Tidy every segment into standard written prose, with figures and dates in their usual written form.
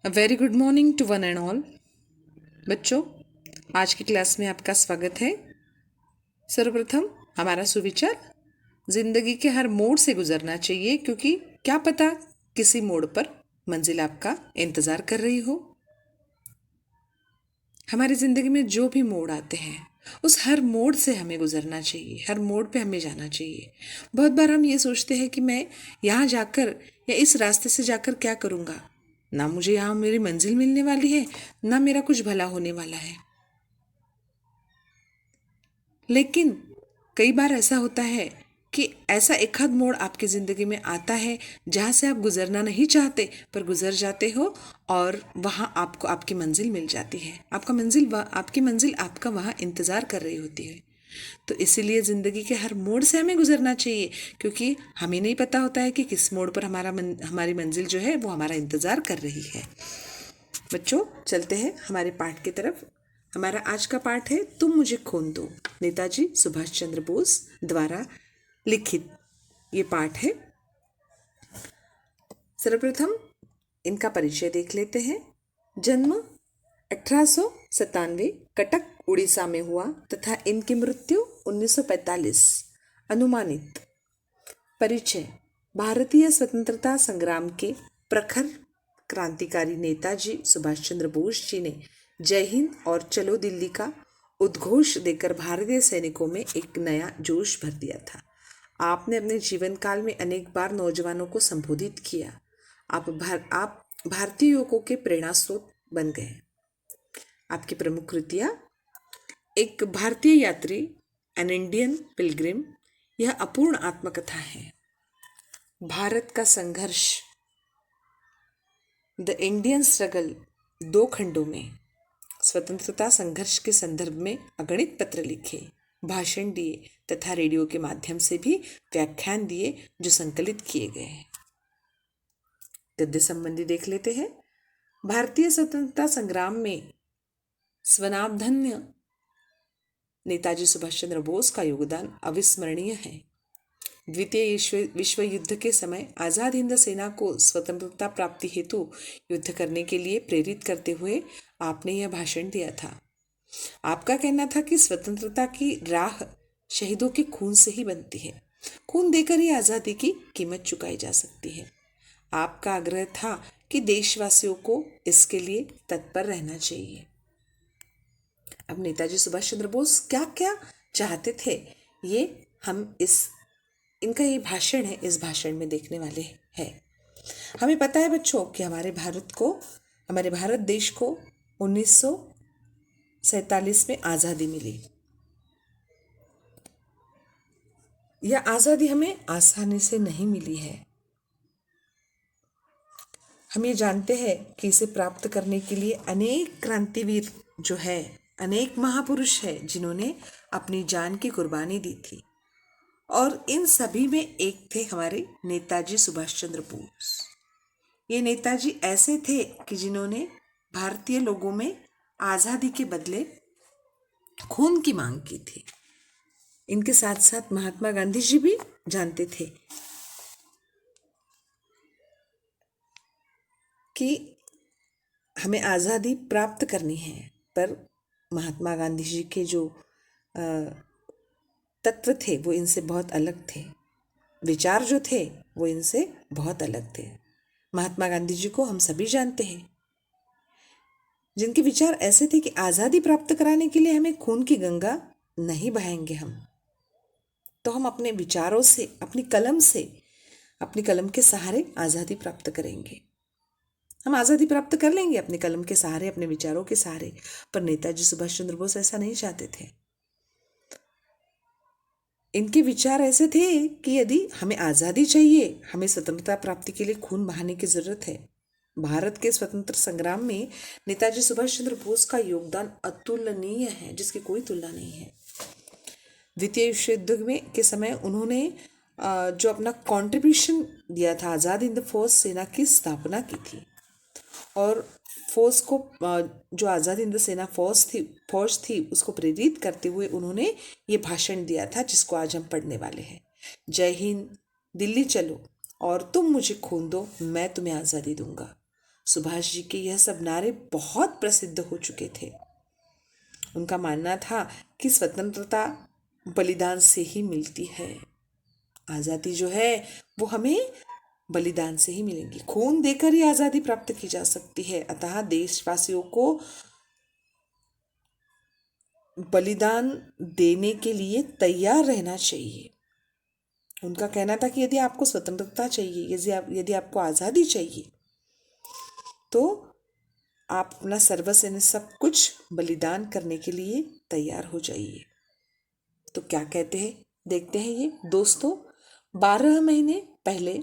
A very good morning to one and all. बच्चों, आज की क्लास में आपका स्वागत है। सर्वप्रथम हमारा सुविचार, जिंदगी के हर मोड़ से गुजरना चाहिए, क्योंकि क्या पता किसी मोड़ पर मंजिल आपका इंतजार कर रही हो। हमारी जिंदगी में जो भी मोड़ आते हैं, उस हर मोड़ से हमें गुजरना चाहिए, हर मोड़ पे हमें जाना चाहिए। बहुत बार हम ये सोचते हैं कि मैं यहाँ जाकर या इस रास्ते से जाकर क्या करूँगा, ना मुझे यहाँ मेरी मंजिल मिलने वाली है, ना मेरा कुछ भला होने वाला है। लेकिन कई बार ऐसा होता है कि ऐसा एक आध मोड़ आपकी ज़िंदगी में आता है जहाँ से आप गुजरना नहीं चाहते पर गुजर जाते हो, और वहाँ आपको आपकी मंजिल मिल जाती है। आपकी मंजिल आपका वहाँ इंतज़ार कर रही होती है। तो इसीलिए ज़िंदगी के हर मोड़ से हमें गुजरना चाहिए, क्योंकि हमें नहीं पता होता है कि किस मोड़ पर हमारी मंजिल जो है वो हमारा इंतज़ार कर रही है। बच्चों, चलते हैं हमारे पाठ की तरफ। हमारा आज का पाठ है तुम मुझे खून दो, नेताजी सुभाष चंद्र बोस द्वारा लिखित ये पाठ है। सर्वप्रथम इनका परिचय देख लेते हैं। जन्म 1897 कटक उड़ीसा में हुआ तथा इनकी मृत्यु 1945 अनुमानित। परिचय: भारतीय स्वतंत्रता संग्राम के प्रखर क्रांतिकारी नेताजी सुभाष चंद्र बोस जी ने जय हिंद और चलो दिल्ली का उद्घोष देकर भारतीय सैनिकों में एक नया जोश भर दिया था। आपने अपने जीवन काल में अनेक बार नौजवानों को संबोधित किया। आप भारतीय युवकों के प्रेरणा स्रोत बन गए। आपकी प्रमुख कृतियाँ: एक भारतीय यात्री, एन इंडियन पिलग्रिम, यह अपूर्ण आत्मकथा है। भारत का संघर्ष, द इंडियन स्ट्रगल, 2 खंडों में। स्वतंत्रता संघर्ष के संदर्भ में अगणित पत्र लिखे, भाषण दिए तथा रेडियो के माध्यम से भी व्याख्यान दिए जो संकलित किए गए हैं। गद्य संबंधी देख लेते हैं। भारतीय स्वतंत्रता संग्राम में स्वनामधन्य नेताजी सुभाष चंद्र बोस का योगदान अविस्मरणीय है। द्वितीय विश्व युद्ध के समय आज़ाद हिंद सेना को स्वतंत्रता प्राप्ति हेतु युद्ध करने के लिए प्रेरित करते हुए आपने यह भाषण दिया था। आपका कहना था कि स्वतंत्रता की राह शहीदों के खून से ही बनती है। खून देकर ही आज़ादी की कीमत चुकाई जा सकती है। आपका आग्रह था कि देशवासियों को इसके लिए तत्पर रहना चाहिए। अब नेताजी सुभाष चंद्र बोस क्या क्या चाहते थे, ये हम इनका ये भाषण है, इस भाषण में देखने वाले हैं। हमें पता है बच्चों कि हमारे भारत देश को 1947 में आज़ादी मिली। यह आज़ादी हमें आसानी से नहीं मिली है। हम ये जानते हैं कि इसे प्राप्त करने के लिए अनेक क्रांतिवीर जो है, अनेक महापुरुष है जिन्होंने अपनी जान की कुर्बानी दी थी, और इन सभी में एक थे हमारे नेताजी सुभाष चंद्र बोस। ये नेताजी ऐसे थे कि जिन्होंने भारतीय लोगों में आज़ादी के बदले खून की मांग की थी। इनके साथ साथ महात्मा गांधी जी भी जानते थे कि हमें आज़ादी प्राप्त करनी है, पर महात्मा गांधी जी के जो तत्व थे वो इनसे बहुत अलग थे, विचार जो थे वो इनसे बहुत अलग थे। महात्मा गांधी जी को हम सभी जानते हैं, जिनके विचार ऐसे थे कि आज़ादी प्राप्त कराने के लिए हमें खून की गंगा नहीं बहाएंगे हम, तो हम अपने विचारों से, अपनी कलम के सहारे आज़ादी प्राप्त करेंगे। हम आज़ादी प्राप्त कर लेंगे अपने कलम के सहारे, अपने विचारों के सहारे। पर नेताजी सुभाष चंद्र बोस ऐसा नहीं चाहते थे। इनके विचार ऐसे थे कि यदि हमें आज़ादी चाहिए, हमें स्वतंत्रता प्राप्ति के लिए खून बहाने की जरूरत है। भारत के स्वतंत्र संग्राम में नेताजी सुभाष चंद्र बोस का योगदान अतुलनीय है, जिसकी कोई तुलना नहीं है। द्वितीय विश्व युद्ध में के समय उन्होंने जो अपना कंट्रीब्यूशन दिया था, आज़ाद हिंद फौज सेना की स्थापना की थी, और फौज को, जो आज़ाद हिंद सेना फौज थी उसको प्रेरित करते हुए उन्होंने ये भाषण दिया था, जिसको आज हम पढ़ने वाले हैं। जय हिंद, दिल्ली चलो और तुम मुझे खून दो, मैं तुम्हें आज़ादी दूंगा। सुभाष जी के यह सब नारे बहुत प्रसिद्ध हो चुके थे। उनका मानना था कि स्वतंत्रता बलिदान से ही मिलती है। आज़ादी जो है वो हमें बलिदान से ही मिलेंगी, खून देकर ही आज़ादी प्राप्त की जा सकती है। अतः देशवासियों को बलिदान देने के लिए तैयार रहना चाहिए। उनका कहना था कि यदि आपको स्वतंत्रता चाहिए, यदि आपको आज़ादी चाहिए, तो आप अपना सर्वस्व यानी सब कुछ बलिदान करने के लिए तैयार हो जाइए। तो क्या कहते हैं, देखते हैं ये दोस्तों। 12 महीने पहले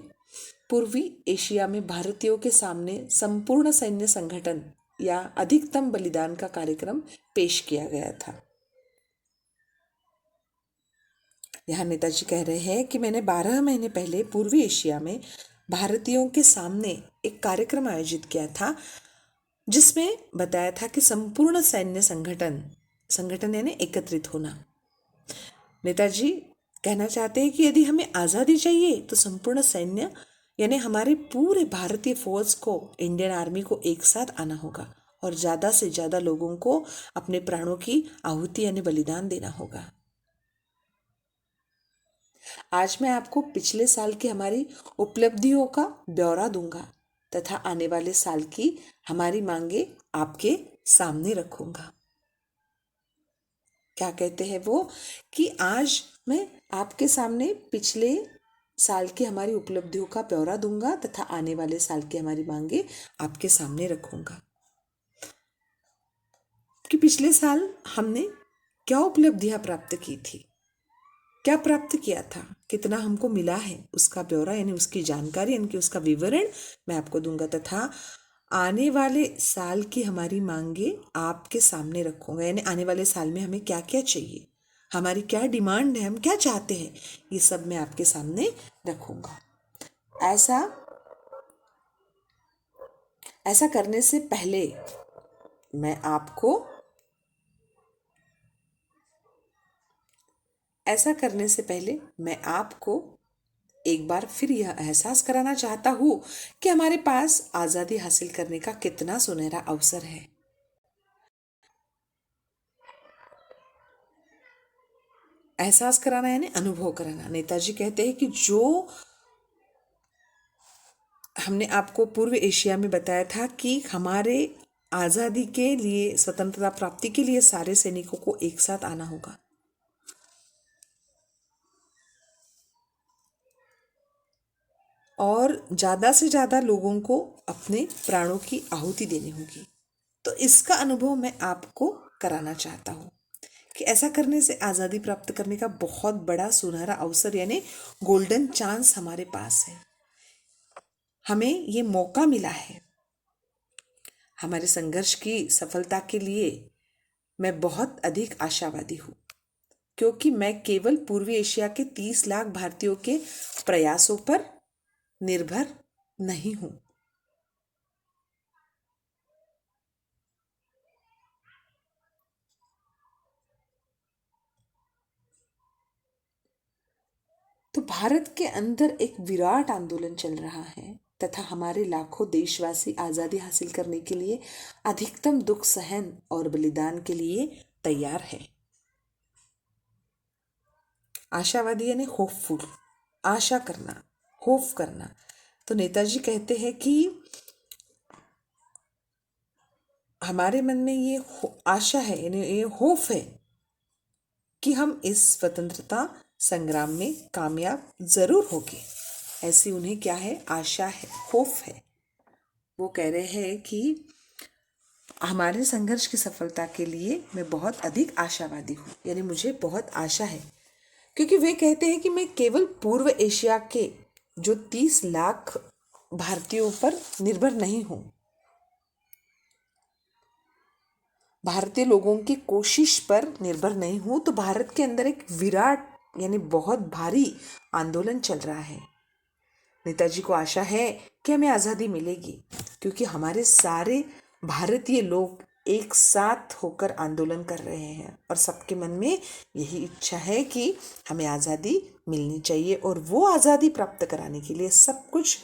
पूर्वी एशिया में भारतीयों के सामने संपूर्ण सैन्य संगठन या अधिकतम बलिदान का कार्यक्रम पेश किया गया था। यहाँ नेताजी कह रहे हैं कि मैंने 12 महीने पहले पूर्वी एशिया में भारतीयों के सामने एक कार्यक्रम आयोजित किया था, जिसमें बताया था कि संपूर्ण सैन्य संगठन यानी एकत्रित होना। नेताजी कहना चाहते हैं कि यदि हमें आज़ादी चाहिए तो संपूर्ण सैन्य यानी हमारे पूरे भारतीय फौज को, इंडियन आर्मी को एक साथ आना होगा और ज़्यादा से ज़्यादा लोगों को अपने प्राणों की आहुति यानी बलिदान देना होगा। आज मैं आपको पिछले साल की हमारी उपलब्धियों का ब्यौरा दूंगा तथा आने वाले साल की हमारी मांगे आपके सामने रखूंगा। क्या कहते हैं वो कि आज मैं आपके सामने पिछले साल की हमारी उपलब्धियों का ब्यौरा दूंगा तथा आने वाले साल की हमारी मांगे आपके सामने रखूंगा। कि पिछले साल हमने क्या उपलब्धियां प्राप्त की थी, क्या प्राप्त किया था, कितना हमको मिला है, उसका ब्यौरा यानी उसकी जानकारी यानी कि उसका विवरण मैं आपको दूंगा तथा आने वाले साल की हमारी मांगे आपके सामने रखूंगा। यानी आने वाले साल में हमें क्या क्या चाहिए, हमारी क्या डिमांड है, हम क्या चाहते हैं, ये सब मैं आपके सामने रखूंगा। ऐसा करने से पहले मैं आपको एक बार फिर यह एहसास कराना चाहता हूं कि हमारे पास आज़ादी हासिल करने का कितना सुनहरा अवसर है। एहसास कराना यानी अनुभव कराना। नेताजी कहते हैं कि जो हमने आपको पूर्व एशिया में बताया था कि हमारे आज़ादी के लिए, स्वतंत्रता प्राप्ति के लिए सारे सैनिकों को एक साथ आना होगा और ज़्यादा से ज़्यादा लोगों को अपने प्राणों की आहुति देनी होगी। तो इसका अनुभव मैं आपको कराना चाहता हूँ कि ऐसा करने से आज़ादी प्राप्त करने का बहुत बड़ा सुनहरा अवसर यानी गोल्डन चांस हमारे पास है। हमें ये मौका मिला है। हमारे संघर्ष की सफलता के लिए मैं बहुत अधिक आशावादी हूँ, क्योंकि मैं केवल पूर्वी एशिया के 30 लाख भारतीयों के प्रयासों पर निर्भर नहीं हूँ। तो भारत के अंदर एक विराट आंदोलन चल रहा है तथा हमारे लाखों देशवासी आज़ादी हासिल करने के लिए अधिकतम दुख सहन और बलिदान के लिए तैयार है। आशावादी यानी होपफुल, आशा करना, होप करना। तो नेताजी कहते हैं कि हमारे मन में ये आशा है, यानी ये होप है कि हम इस स्वतंत्रता संग्राम में कामयाब जरूर होंगे। ऐसी उन्हें क्या है, आशा है, होप है। वो कह रहे हैं कि हमारे संघर्ष की सफलता के लिए मैं बहुत अधिक आशावादी हूँ, यानी मुझे बहुत आशा है, क्योंकि वे कहते हैं कि मैं केवल पूर्व एशिया के जो 30 लाख भारतीयों पर निर्भर नहीं हूँ, भारतीय लोगों की कोशिश पर निर्भर नहीं हूँ। तो भारत के अंदर एक विराट यानी बहुत भारी आंदोलन चल रहा है। नेताजी को आशा है कि हमें आज़ादी मिलेगी, क्योंकि हमारे सारे भारतीय लोग एक साथ होकर आंदोलन कर रहे हैं और सबके मन में यही इच्छा है कि हमें आज़ादी मिलनी चाहिए और वो आज़ादी प्राप्त कराने के लिए सब कुछ